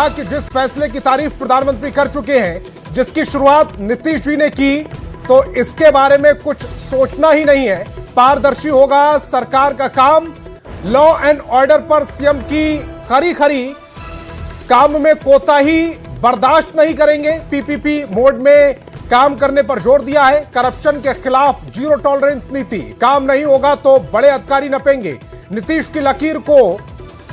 कि जिस फैसले की तारीफ प्रधानमंत्री कर चुके हैं, जिसकी शुरुआत नीतीश जी ने की, तो इसके बारे में कुछ सोचना ही नहीं है। पारदर्शी होगा सरकार का काम। लॉ एंड ऑर्डर पर सीएम की खरी काम में कोताही बर्दाश्त नहीं करेंगे। पीपीपी मोड में काम करने पर जोर दिया है। करप्शन के खिलाफ जीरो टॉलरेंस नीति। काम नहीं होगा तो बड़े अधिकारी नपेंगे। नीतीश की लकीर को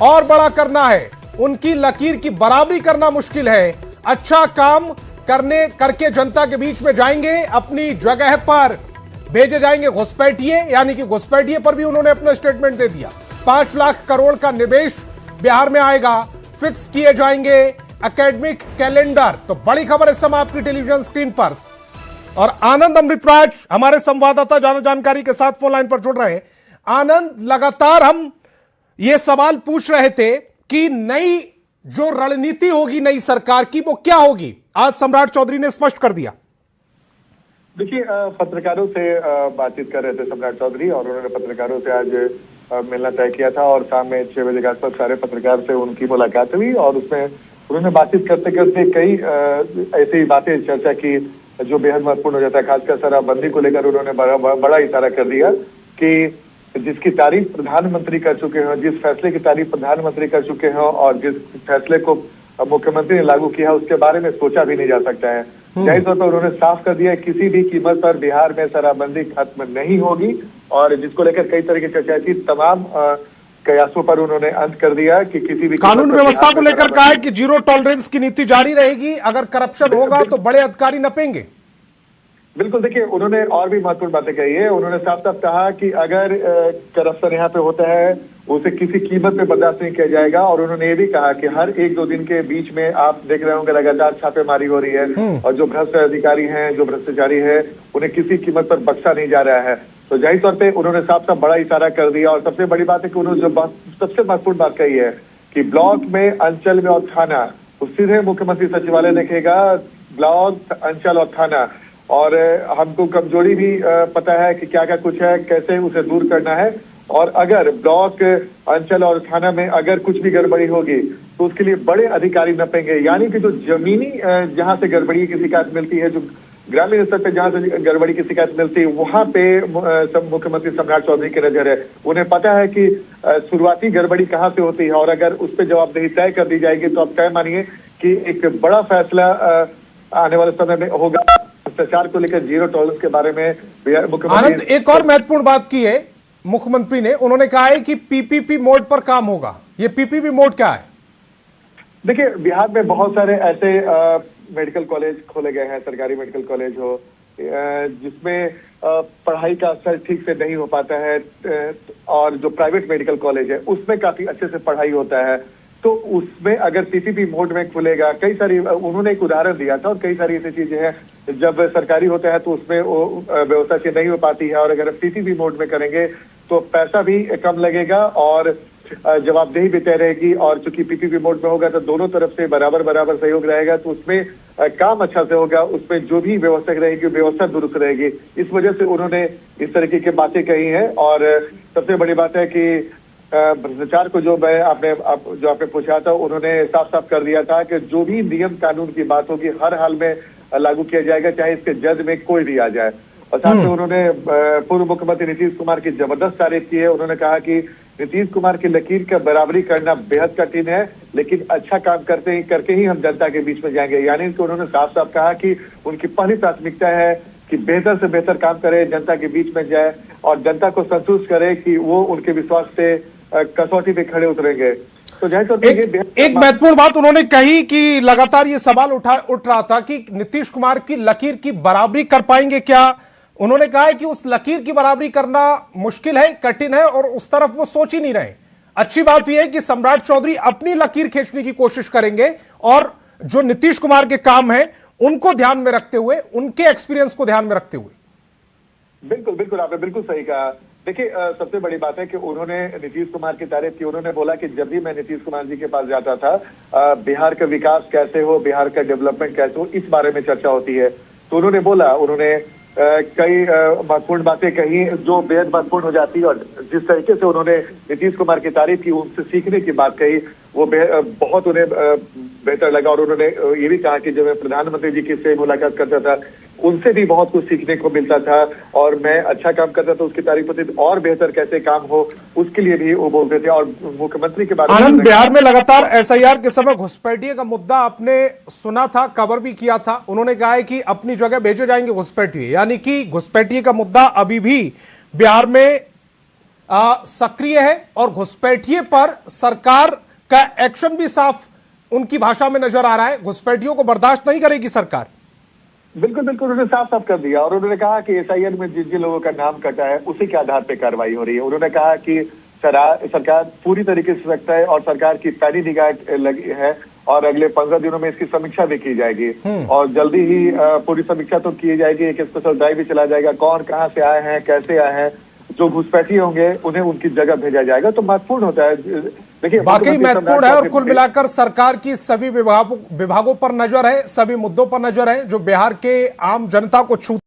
और बड़ा करना है। उनकी लकीर की बराबरी करना मुश्किल है। अच्छा काम करके जनता के बीच में जाएंगे, अपनी जगह पर भेजे जाएंगे घुसपैठिए, यानी कि घुसपैठिए पर भी उन्होंने अपना स्टेटमेंट दे दिया। 5 लाख करोड़ का निवेश बिहार में आएगा, फिक्स किए जाएंगे एकेडमिक कैलेंडर। तो बड़ी खबर इस समय आपकी टेलीविजन स्क्रीन पर। और आनंद अमृतराज हमारे संवाददाता ज्यादा जानकारी के साथ फोन लाइन पर जुड़ रहे हैं। आनंद, लगातार हम ये सवाल पूछ रहे थे कि नई जो रणनीति होगी नई सरकार की, वो क्या होगी। आज सम्राट चौधरी ने स्पष्ट कर दिया। देखिए, पत्रकारों से बातचीत कर रहे थे सम्राट चौधरी, और उन्होंने पत्रकारों से आज मिलना तय किया था, और शाम में 6 बजे के आसपास सारे पत्रकार से उनकी मुलाकात हुई, और उसमें उन्होंने बातचीत करते करते कई ऐसी बातें चर्चा की जो बेहद महत्वपूर्ण हो जाता है। खासकर शराबबंदी को लेकर उन्होंने बड़ा इशारा कर दिया कि जिसकी तारीफ प्रधानमंत्री कर चुके हैं, जिस फैसले की तारीफ प्रधानमंत्री कर चुके हैं, और जिस फैसले को मुख्यमंत्री ने लागू किया उसके बारे में सोचा भी नहीं जा सकता है। जाहिर तौर पर उन्होंने साफ कर दिया किसी भी कीमत पर बिहार में शराबबंदी खत्म नहीं होगी, और जिसको लेकर कई तरह की चर्चा थी, तमाम कयासों पर उन्होंने अंत कर दिया कि किसी भी कानून व्यवस्था को लेकर कहा है कि जीरो टॉलरेंस की नीति जारी रहेगी। अगर करप्शन होगा तो बड़े अधिकारी नपेंगे। बिल्कुल, देखिए, उन्होंने और भी महत्वपूर्ण बातें कही है। उन्होंने साफ साफ कहा कि अगर करप्शन यहाँ पे होता है उसे किसी कीमत पे बर्दाश्त नहीं किया जाएगा, और उन्होंने ये भी कहा कि हर 1-2 दिन के बीच में आप देख रहे होंगे लगातार छापेमारी हो रही है, और जो भ्रष्ट अधिकारी हैं, जो भ्रष्टाचारी है, उन्हें किसी कीमत पर बख्शा नहीं जा रहा है। तो जाहिर तौर पर उन्होंने साफ साफ बड़ा इशारा कर दिया, और सबसे बड़ी बात है कि उन्होंने जो सबसे महत्वपूर्ण बात कही है कि ब्लॉक में, अंचल में और थाना सीधे मुख्यमंत्री सचिवालय देखेगा। ब्लॉक, अंचल और थाना, और हमको कमजोरी भी पता है कि क्या क्या कुछ है, कैसे उसे दूर करना है, और अगर ब्लॉक, अंचल और थाना में अगर कुछ भी गड़बड़ी होगी तो उसके लिए बड़े अधिकारी नपेंगे। यानी कि जो जमीनी जहां से गड़बड़ी की शिकायत मिलती है, जो ग्रामीण स्तर पे जहां से गड़बड़ी की शिकायत मिलती है, वहां पे मुख्यमंत्री सम्राट चौधरी की नजर है। उन्हें पता है कि शुरुआती गड़बड़ी कहाँ से होती है, और अगर उस पर जवाबदेही तय कर दी जाएगी तो आप तय मानिए कि एक बड़ा फैसला आने वाले समय में होगा। भ्रष्टाचार को लेकर जीरो टॉलरेंस के बारे में मुख्यमंत्री एक और महत्वपूर्ण बात की है मुख्यमंत्री ने। उन्होंने कहा है कि पीपीपी मोड पर काम होगा। ये पीपीपी मोड क्या है? देखिए, बिहार में बहुत सारे ऐसे मेडिकल कॉलेज खोले गए हैं, सरकारी मेडिकल कॉलेज हो, जिसमें पढ़ाई का असर ठीक से नहीं हो पाता है, और जो प्राइवेट मेडिकल कॉलेज है उसमें काफी अच्छे से पढ़ाई होता है। तो उसमें अगर पीपीपी मोड में खुलेगा, कई सारी, उन्होंने एक उदाहरण दिया था, और कई सारी ऐसी चीजें हैं जब सरकारी होता है तो उसमें व्यवस्था से नहीं हो पाती है, और अगर पीपीपी मोड में करेंगे तो पैसा भी कम लगेगा और जवाबदेही भी तय रहेगी। और चूंकि पीपीपी मोड में होगा तो दोनों तरफ से बराबर सहयोग रहेगा, तो उसमें काम अच्छा से होगा, उसमें जो भी व्यवस्था रहेगी व्यवस्था दुरुस्त रहेगी। इस वजह से उन्होंने इस तरीके की बातें कही हैं। और सबसे बड़ी बात है कि भ्रष्टाचार को जो आपने पूछा था, उन्होंने साफ साफ कर दिया था कि जो भी नियम कानून की बात होगी हर हाल में लागू किया जाएगा, चाहे इसके जज में कोई भी आ जाए। और साथ में उन्होंने पूर्व मुख्यमंत्री नीतीश कुमार की जबरदस्त तारीफ की है। उन्होंने कहा कि नीतीश कुमार की लकीर का बराबरी करना बेहद कठिन है, लेकिन अच्छा काम करके ही हम जनता के बीच में जाएंगे। यानी कि उन्होंने साफ साफ कहा कि उनकी पहली प्राथमिकता है कि बेहतर से बेहतर काम करे, जनता के बीच में जाए, और जनता को संतुष्ट करे कि वो उनके विश्वास से कसौटी पे खड़े उतरेंगे। तो एक महत्वपूर्ण बात उन्होंने कही कि लगातार ये सवाल उठ रहा था कि नीतीश कुमार की लकीर की बराबरी कर पाएंगे क्या। उन्होंने कहा है कि उस लकीर की बराबरी करना मुश्किल है, कठिन है, और उस तरफ वो सोच ही नहीं रहे। अच्छी बात यह है कि सम्राट चौधरी अपनी लकीर खींचने की कोशिश करेंगे, और जो नीतीश कुमार के काम है उनको ध्यान में रखते हुए, उनके एक्सपीरियंस को ध्यान में रखते हुए। बिल्कुल, आपने बिल्कुल सही कहा। देखिए, सबसे बड़ी बात है कि उन्होंने नीतीश कुमार की तारीफ की। उन्होंने बोला कि जब भी मैं नीतीश कुमार जी के पास जाता था, बिहार का विकास कैसे हो, बिहार का डेवलपमेंट कैसे हो, इस बारे में चर्चा होती है। तो उन्होंने बोला, उन्होंने कई महत्वपूर्ण बातें कही जो बेहद महत्वपूर्ण हो जाती है, और जिस तरीके से उन्होंने नीतीश कुमार की तारीफ की, उनसे सीखने की बात कही, वो बहुत उन्हें बेहतर लगा। और उन्होंने ये भी कहा कि जब मैं प्रधानमंत्री जी की से मुलाकात करता था उनसे भी बहुत कुछ सीखने को मिलता था, और मैं अच्छा काम करता था उसकी तारीफ होती थी, और बेहतर कैसे काम हो उसके लिए भी वो बोलते थे। और मुख्यमंत्री के बारे में आनंद, बिहार में लगातार एसआईआर के समय घुसपैठिए का मुद्दा आपने सुना था, कवर भी किया था। उन्होंने कहा है कि अपनी जगह भेजे जाएंगे घुसपैठिए, यानी कि घुसपैठिए का मुद्दा अभी भी बिहार में सक्रिय है और घुसपैठिए पर सरकार का एक्शन भी साफ उनकी भाषा में नजर आ रहा है। घुसपैठियों को बर्दाश्त नहीं करेगी सरकार। बिल्कुल बिल्कुल, उन्होंने साफ साफ कर दिया। और उन्होंने कहा कि एसआईआर में जिन जिन लोगों का नाम कटा है उसी के आधार पर कार्रवाई हो रही है। उन्होंने कहा कि सरकार पूरी तरीके से सख्त है और सरकार की पैनी निगाह लगी है, और अगले 15 दिनों में इसकी समीक्षा भी की जाएगी। और जल्दी ही पूरी समीक्षा तो की जाएगी, एक स्पेशल ड्राइव भी चला जाएगा, कौन कहाँ से आए हैं, कैसे आए हैं। जो घुसपैठी होंगे उन्हें उनकी जगह भेजा जाएगा। तो महत्वपूर्ण होता है, देखिए वाकई महत्वपूर्ण है। और कुल मिलाकर सरकार की सभी विभागों पर नजर है, सभी मुद्दों पर नजर है जो बिहार के आम जनता को छू